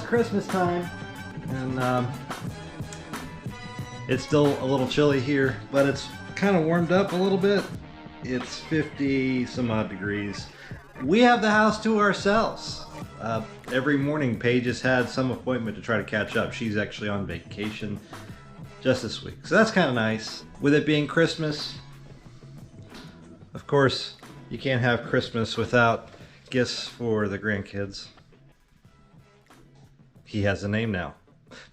it's Christmas time, and it's still a little chilly here, but it's kind of warmed up a little bit. It's 50 some odd degrees. We have the house to ourselves. Every morning Paige has had some appointment to try to catch up. She's actually on vacation just this week, so that's kind of nice. With it being Christmas, of course, you can't have Christmas without gifts for the grandkids. He has a name now.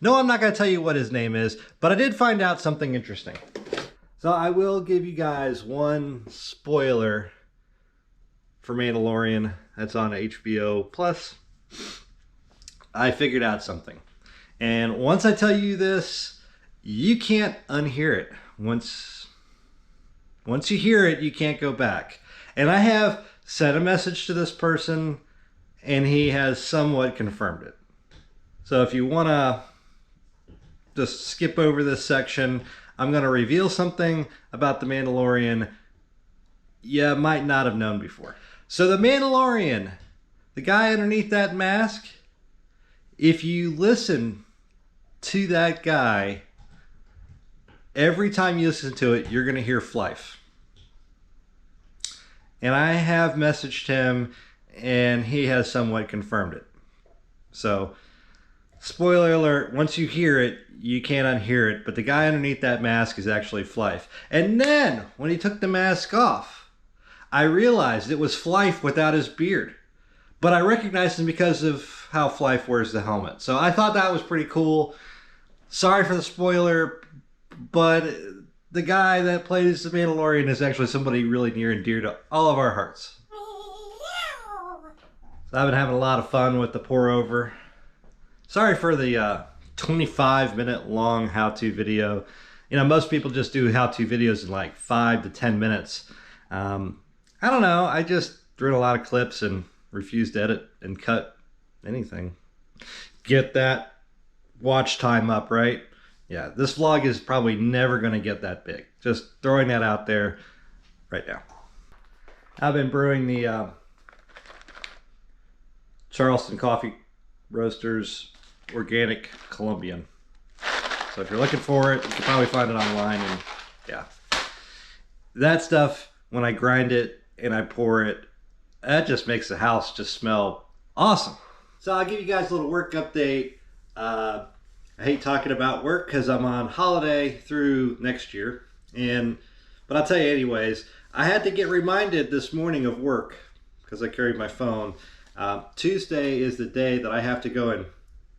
No, I'm not going to tell you what his name is, but I did find out something interesting. So I will give you guys one spoiler for Mandalorian that's on HBO Plus. I figured out something. And once I tell you this, you can't unhear it. Once you hear it, you can't go back. And I have sent a message to this person, and he has somewhat confirmed it. So if you want to just skip over this section, I'm going to reveal something about the Mandalorian you might not have known before. So the Mandalorian, the guy underneath that mask, if you listen to that guy, every time you listen to it, you're going to hear Flife. And I have messaged him, and he has somewhat confirmed it. So, spoiler alert, once you hear it, you can't unhear it, but the guy underneath that mask is actually Flife. And then, when he took the mask off, I realized it was Flife without his beard. But I recognized him because of how Flife wears the helmet. So I thought that was pretty cool. Sorry for the spoiler, but the guy that plays the Mandalorian is actually somebody really near and dear to all of our hearts. So I've been having a lot of fun with the pour over. Sorry for the 25-minute long how-to video. You know, most people just do how-to videos in like 5 to 10 minutes. I don't know, I just threw in a lot of clips and refused to edit and cut anything. Get that watch time up, right? Yeah, this vlog is probably never going to get that big. Just throwing that out there right now. I've been brewing the Charleston Coffee Roasters Organic Colombian. So if you're looking for it, you can probably find it online. And yeah, that stuff, when I grind it and I pour it, that just makes the house just smell awesome. So I'll give you guys a little work update. I hate talking about work because I'm on holiday through next year. But I'll tell you anyways, I had to get reminded this morning of work because I carried my phone. Tuesday is the day that I have to go and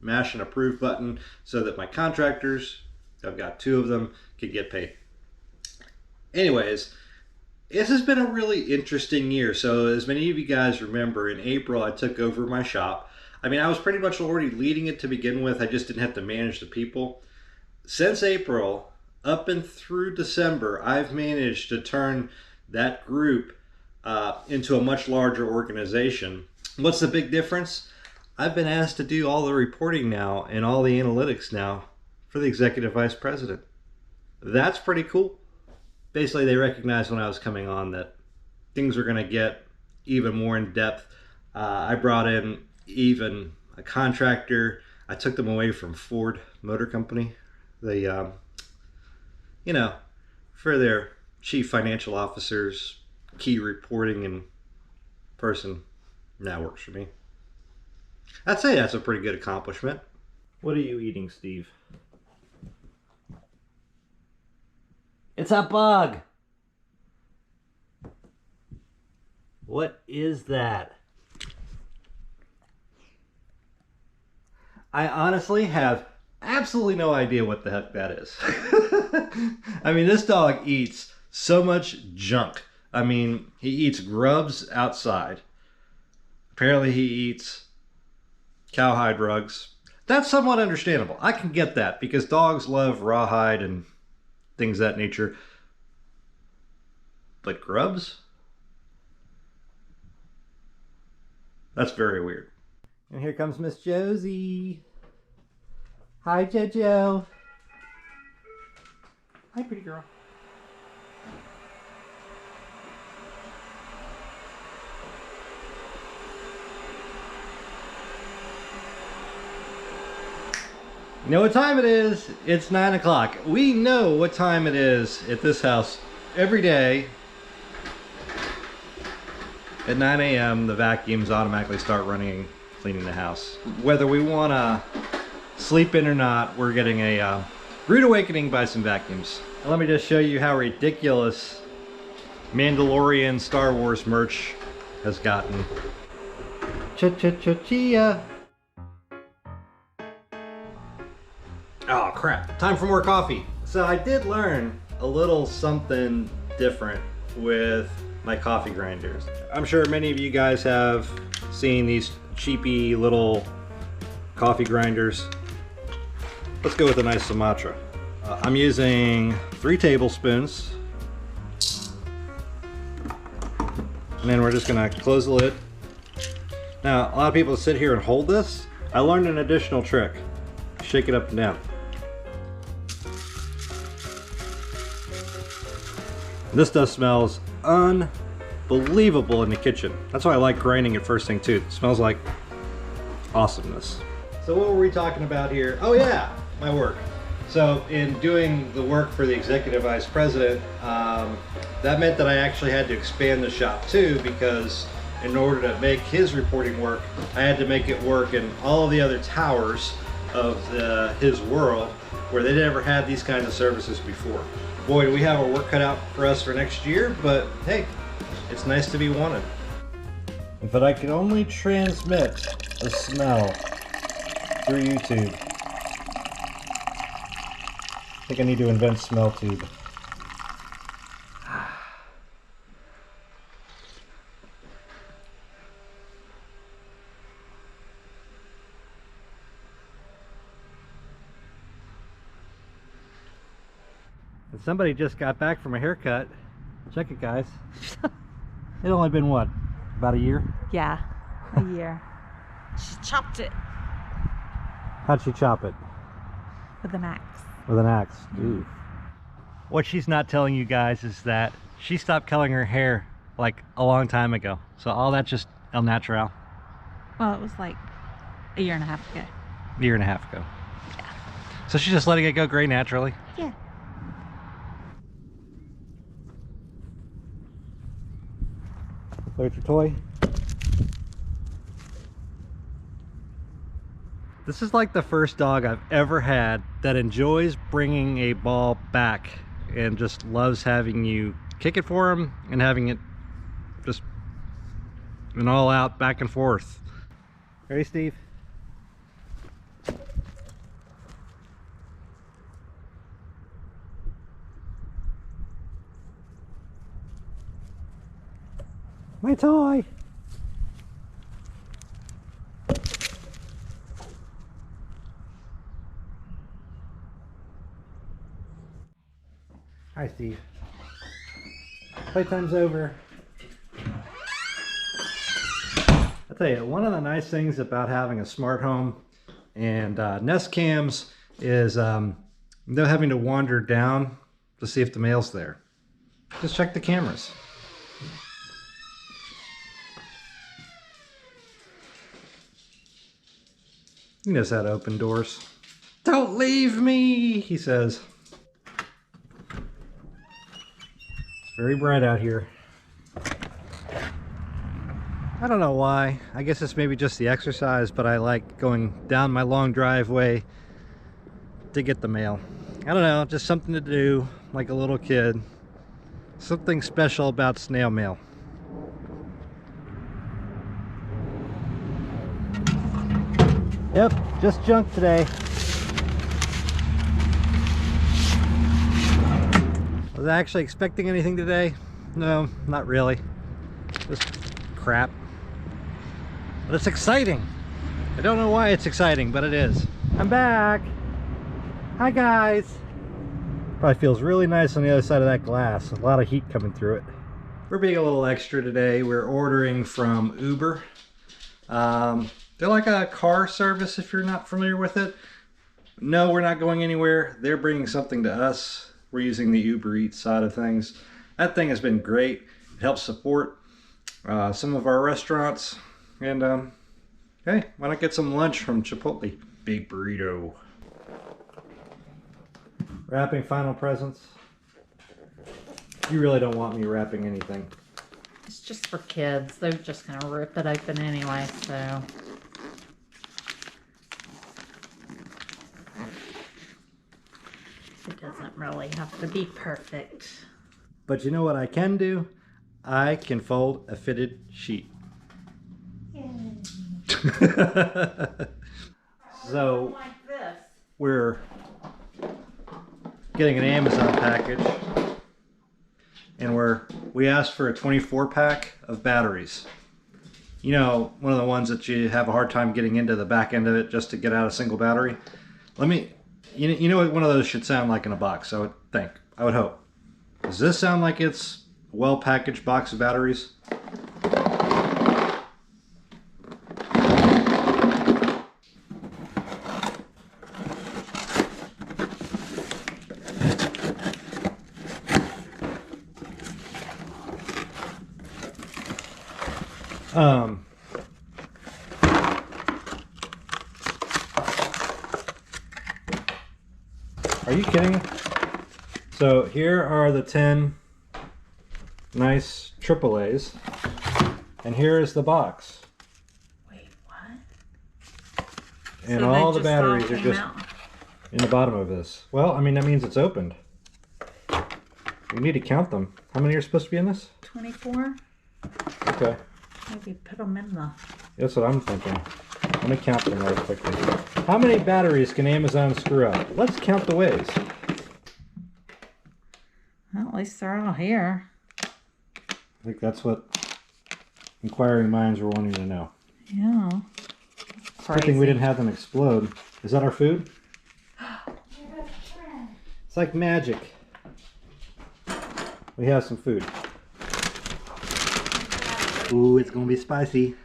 mash an approve button so that my contractors, I've got 2 of them, can get paid. Anyways, this has been a really interesting year. So as many of you guys remember, in April I took over my shop. I mean, I was pretty much already leading it to begin with. I just didn't have to manage the people. Since April, up and through December, I've managed to turn that group into a much larger organization. What's the big difference? I've been asked to do all the reporting now and all the analytics now for the executive vice president. That's pretty cool. Basically, they recognized when I was coming on that things were going to get even more in depth. I brought in even a contractor. I took them away from Ford Motor Company. They, you know, for their chief financial officers, key reporting and person. That works for me. I'd say that's a pretty good accomplishment. What are you eating, Steve? It's a bug. What is that? I honestly have absolutely no idea what the heck that is. I mean, this dog eats so much junk. I mean, he eats grubs outside. Apparently he eats cowhide rugs. That's somewhat understandable. I can get that because dogs love rawhide and things of that nature. But grubs? That's very weird. And here comes Miss Josie. Hi, Jojo. Hi, pretty girl. You know what time it is? It's 9 o'clock. We know what time it is at this house every day. At 9 a.m. the vacuums automatically start running, cleaning the house. Whether we want to sleep in or not, we're getting a rude awakening by some vacuums. Now let me just show you how ridiculous Mandalorian Star Wars merch has gotten. Cha-cha-cha-chia. Oh crap, time for more coffee. So I did learn a little something different with my coffee grinders. I'm sure many of you guys have seen these cheapy little coffee grinders. Let's go with a nice Sumatra. I'm using 3 tablespoons. And then we're just gonna close the lid. Now, a lot of people sit here and hold this. I learned an additional trick. Shake it up and down. This stuff smells unbelievable in the kitchen. That's why I like grinding it first thing too. It smells like awesomeness. So what were we talking about here? Oh yeah, my work. So in doing the work for the executive vice president, that meant that I actually had to expand the shop too, because in order to make his reporting work, I had to make it work in all of the other towers of his world where they never had these kinds of services before. Boy, do we have our work cut out for us for next year, but hey, it's nice to be wanted. But I can only transmit a smell through YouTube. I think I need to invent smell tube. And somebody just got back from a haircut. Check it, guys. It only been what? About a year? Yeah, a year. She chopped it. How'd she chop it? With an axe. With an axe. Ooh. What she's not telling you guys is that she stopped coloring her hair like a long time ago. So all that's just el natural. Well, it was like a year and a half ago. A year and a half ago. Yeah. So she's just letting it go gray naturally? Yeah. There's your toy. This is like the first dog I've ever had that enjoys bringing a ball back and just loves having you kick it for him and having it just an all out back and forth. Ready, Steve? My toy! Hi, Steve. Playtime's over. I'll tell you, one of the nice things about having a smart home and Nest Cams is no having to wander down to see if the mail's there. Just check the cameras. He knows how to open doors. Don't leave me, he says. It's very bright out here. I don't know why. I guess it's maybe just the exercise, but I like going down my long driveway to get the mail. I don't know, just something to do like a little kid. Something special about snail mail. Yep, just junk today. Was I actually expecting anything today? No, not really. Just crap. But it's exciting. I don't know why it's exciting, but it is. I'm back. Hi guys. Probably feels really nice on the other side of that glass. A lot of heat coming through it. We're being a little extra today. We're ordering from Uber. They're like a car service if you're not familiar with it. No, we're not going anywhere. They're bringing something to us. We're using the Uber Eats side of things. That thing has been great. It helps support some of our restaurants. And hey, why not get some lunch from Chipotle? Big burrito. Wrapping final presents. You really don't want me wrapping anything. It's just for kids. They're just gonna rip it open anyway, so. It doesn't really have to be perfect. But you know what I can do? I can fold a fitted sheet. So Like this. we're getting an Amazon package, and we asked for a 24 pack of batteries. You know, one of the ones that you have a hard time getting into the back end of it just to get out a single battery. You know what one of those should sound like in a box, I would hope. Does this sound like it's a well-packaged box of batteries? Are you kidding? So here are the 10 nice AAAs, and here is the box. Wait, what? And So all they the batteries all are just out? in the bottom of this. Well, I mean, that means it's opened. We need to count them. How many are supposed to be in this? 24? Okay. Maybe put them in the... That's what I'm thinking. Let me count them really quickly. How many batteries can Amazon screw up? Let's count the ways. Well, at least they're all here. I think that's what inquiring minds were wanting to know. Yeah. Good thing we didn't have them explode. Is that our food? It's like magic. We have some food. Ooh, it's gonna be spicy.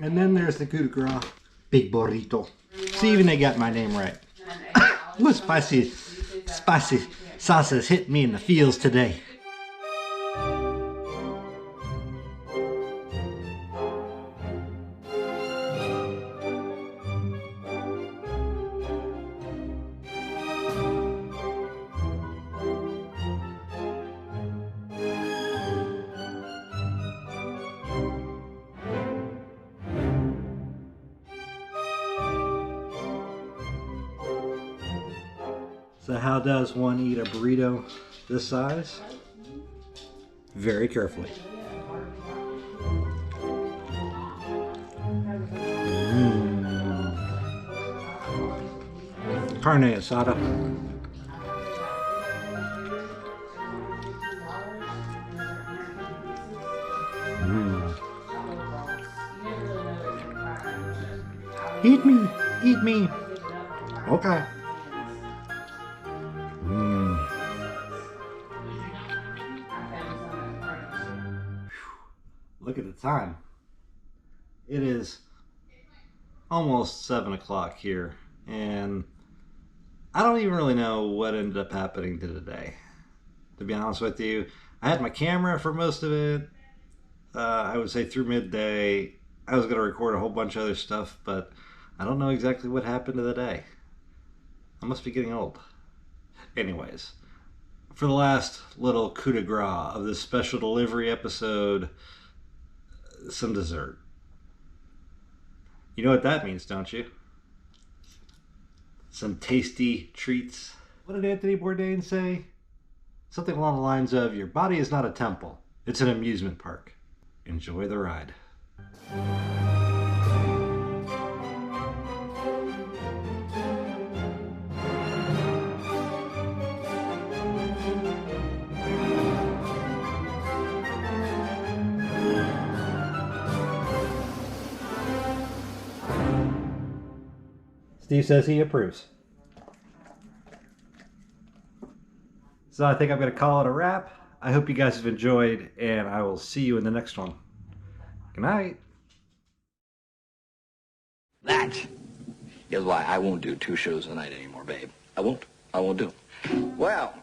And then there's the coup de grace, big burrito. See, even they got my name right. Ooh, spicy salsa's hit me in the feels today. So how does one eat a burrito this size? Very carefully. Carne asada. Eat me, eat me. Okay. Look at the time. It is almost 7 o'clock here, and I don't even really know what ended up happening to today. To be honest with you, I had my camera for most of it. I would say through midday. I was going to record a whole bunch of other stuff, but I don't know exactly what happened to the day. I must be getting old. Anyways, for the last little coup de grace of this special delivery episode, some dessert. You know what that means, don't you? Some tasty treats. What did Anthony Bourdain say? Something along the lines of, your body is not a temple, it's an amusement park. Enjoy the ride. Steve says he approves. So I think I'm going to call it a wrap. I hope you guys have enjoyed, and I will see you in the next one. Good night. That is why I won't do 2 shows a night anymore, babe. I won't do. Well,